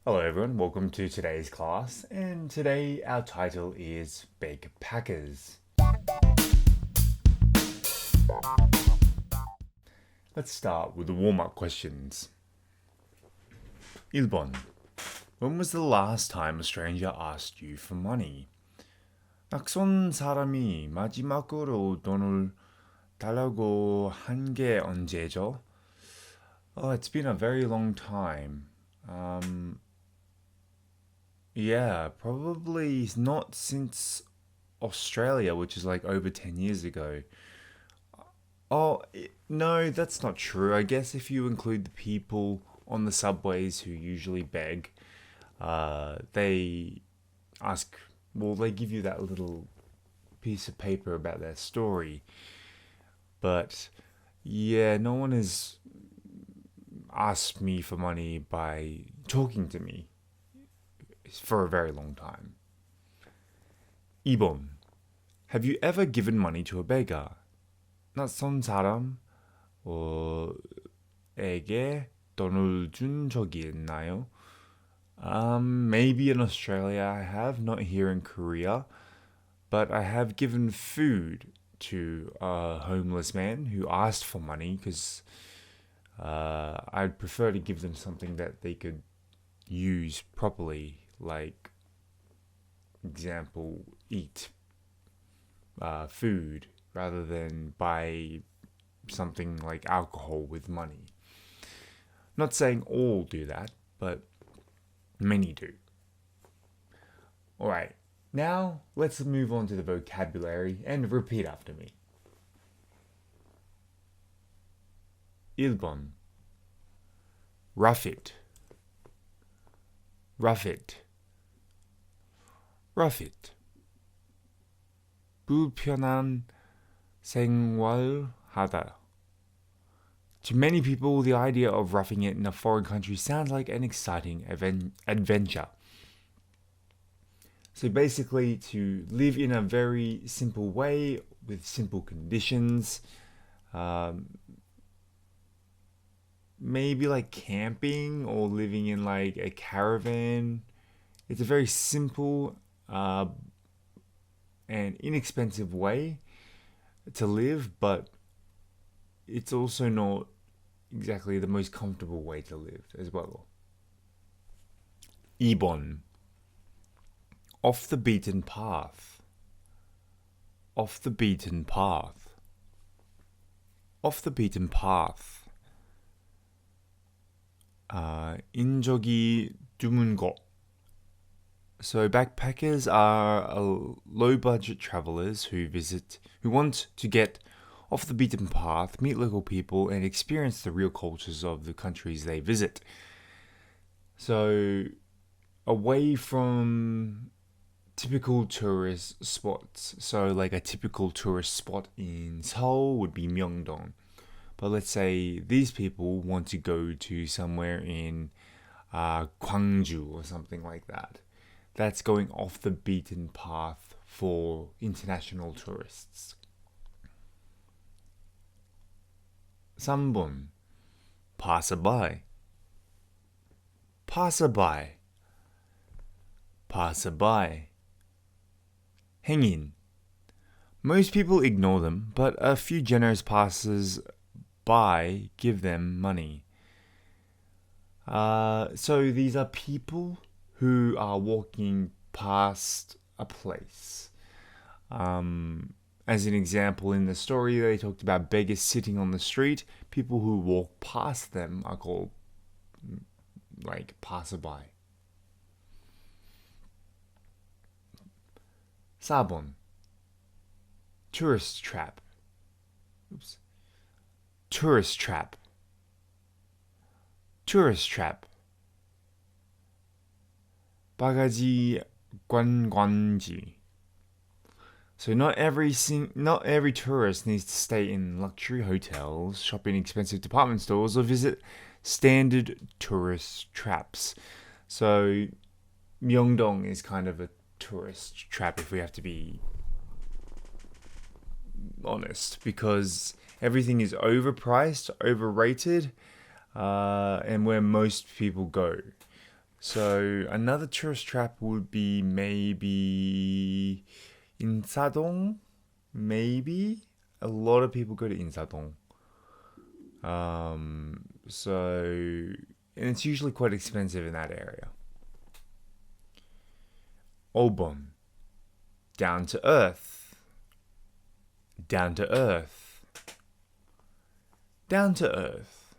Hello everyone, welcome to today's class, and today our title is Begpackers. Let's start with the warm-up questions. 1번. When was the last time a stranger asked you for money? 낯선 사람이 마지막으로 돈을 달라고 한 게 언제죠? Oh, it's been a very long time. Yeah, probably not since Australia, which is like over 10 years ago. Oh, no, that's not true. I guess if you include the people on the subways who usually beg, they ask, well, they give you that little piece of paper about their story. But yeah, no one has asked me for money by talking to me for a very long time. 2번. Have you ever given money to a beggar? 낯선 사람에게 돈을 준 적이 있나요? Maybe in Australia I have, not here in Korea, but I have given food to a homeless man who asked for money because I'd prefer to give them something that they could use properly, like example, eat food rather than buy something like alcohol with money. Not saying all do that, but many do. Alright, now let's move on to the vocabulary and repeat after me. 1번. Rough it. Rough it. Rough it. 불편한 생활하다. To many people, the idea of roughing it in a foreign country sounds like an exciting adventure. So basically, to live in a very simple way with simple conditions, maybe like camping or living in like a caravan. It's a very simple and inexpensive way to live, but it's also not exactly the most comfortable way to live as well. 2번. Off the beaten path. Off the beaten path. Off the beaten path. 인적이 드문 곳. So backpackers are low-budget travelers who want to get off the beaten path, meet local people, and experience the real cultures of the countries they visit. So, away from typical tourist spots. So, like a typical tourist spot in Seoul would be Myeongdong. But let's say these people want to go to somewhere in Gwangju or something like that. That's going off the beaten path for international tourists. 3번. Passerby. Passerby. Passerby. 행인. Most people ignore them, but a few generous passers-by give them money. So these are people who are walking past a place. As an example, in the story, they talked about beggars sitting on the street. People who walk past them are called like passerby. 4번. Tourist trap. Oops. Tourist trap. Tourist trap. 바가지 관광지. So not every tourist needs to stay in luxury hotels, shop in expensive department stores, or visit standard tourist traps. So Myeongdong is kind of a tourist trap if we have to be honest, because everything is overpriced, overrated, and where most people go. So another tourist trap would be maybe Insadong. Maybe a lot of people go to Insadong. And it's usually quite expensive in that area. Obon, down to earth. Down to earth. Down to earth.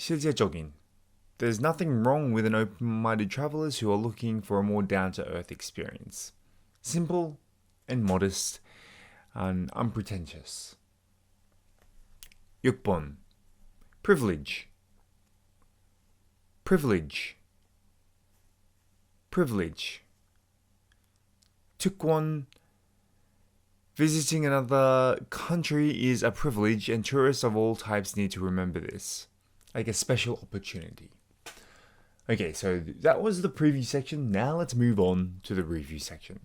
실제적인. There's nothing wrong with an open-minded travelers who are looking for a more down-to-earth experience. Simple and modest and unpretentious. 6번. Privilege. Privilege. Privilege. 특권. Visiting another country is a privilege, and tourists of all types need to remember this. Like a special opportunity. Okay, so that was the preview section. Now let's move on to the review section.